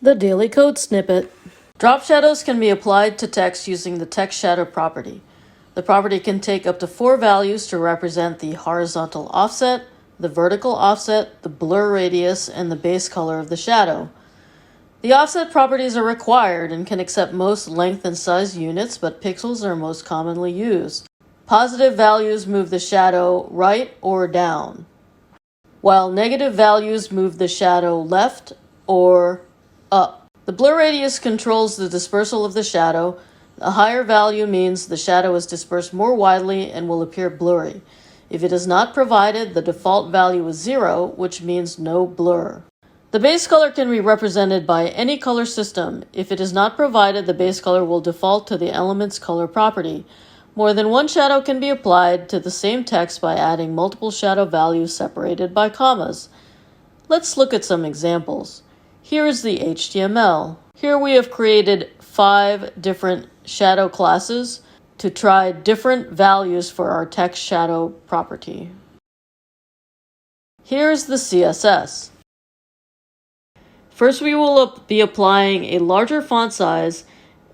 The Daily Code Snippet. Drop shadows can be applied to text using the text shadow property. The property can take up to 4 values to represent the horizontal offset, the vertical offset, the blur radius, and the base color of the shadow. The offset properties are required and can accept most length and size units, but pixels are most commonly used. Positive values move the shadow right or down, while negative values move the shadow left or up. The blur radius controls the dispersal of the shadow. A higher value means the shadow is dispersed more widely and will appear blurry. If it is not provided, the default value is 0, which means no blur. The base color can be represented by any color system. If it is not provided, the base color will default to the element's color property. More than one shadow can be applied to the same text by adding multiple shadow values separated by commas. Let's look at some examples. Here is the HTML. Here we have created 5 different shadow classes to try different values for our text shadow property. Here is the CSS. First, we will be applying a larger font size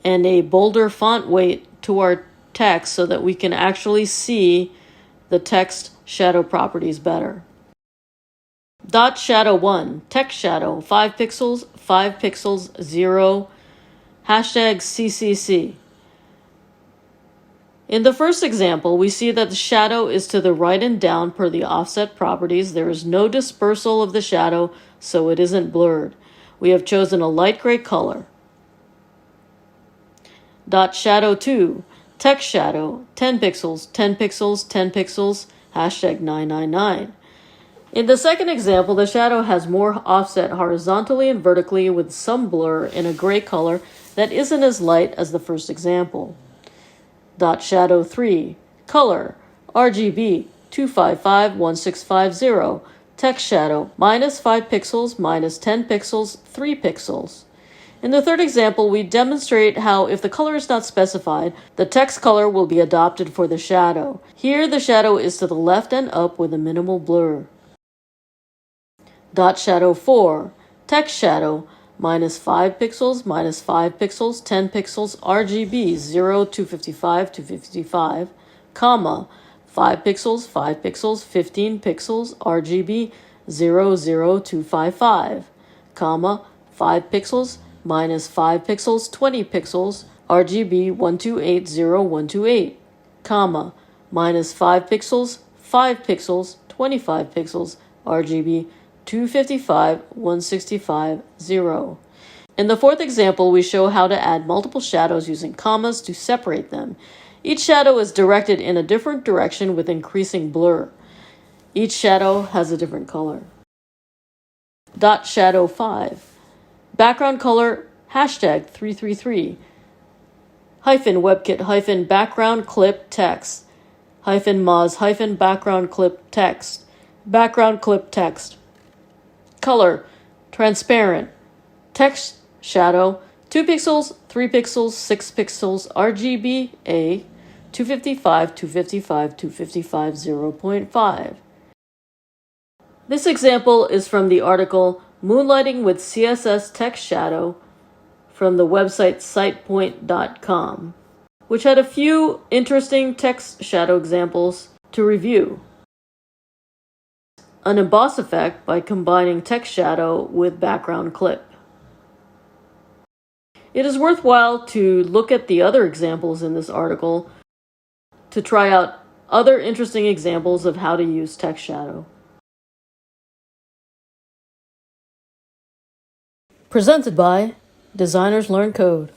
and a bolder font weight to our text so that we can actually see the text shadow properties better. Dot shadow 1, text shadow, 5 pixels, 0, hashtag CCC. In the first example, we see that the shadow is to the right and down per the offset properties. There is no dispersal of the shadow, so it isn't blurred. We have chosen a light gray color. Dot shadow 2, text shadow, 10 pixels, hashtag 999. In the second example, the shadow has more offset horizontally and vertically with some blur in a gray color that isn't as light as the first example. Dot shadow 3, color, RGB, 2551650, text shadow, -5 pixels, -10 pixels, 3 pixels. In the third example, we demonstrate how if the color is not specified, the text color will be adopted for the shadow. Here, the shadow is to the left and up with a minimal blur. Dot shadow 4, text shadow, -5 pixels, -5 pixels, 10 pixels, RGB, 0, 255, 255, comma, 5 pixels, 15 pixels, RGB, 0, 0, 255, comma, 5 pixels, -5 pixels, 20 pixels, RGB, 1280128, comma, -5 pixels, 5 pixels, 25 pixels, RGB, 255, 165, 0. In the fourth example, we show how to add multiple shadows using commas to separate them. Each shadow is directed in a different direction with increasing blur. Each shadow has a different color. Dot shadow 5, background color, hashtag 333, hyphen WebKit hyphen background clip text, hyphen Moz hyphen background clip text, background clip text. Color, transparent, text shadow, 2 pixels, 3 pixels, 6 pixels, RGB A, 255, 255, 255, 0.5. This example is from the article Moonlighting with CSS Text Shadow from the website sitepoint.com, which had a few interesting text shadow examples to review. An emboss effect by combining text shadow with background clip. It is worthwhile to look at the other examples in this article to try out other interesting examples of how to use text shadow. Presented by Designers Learn Code.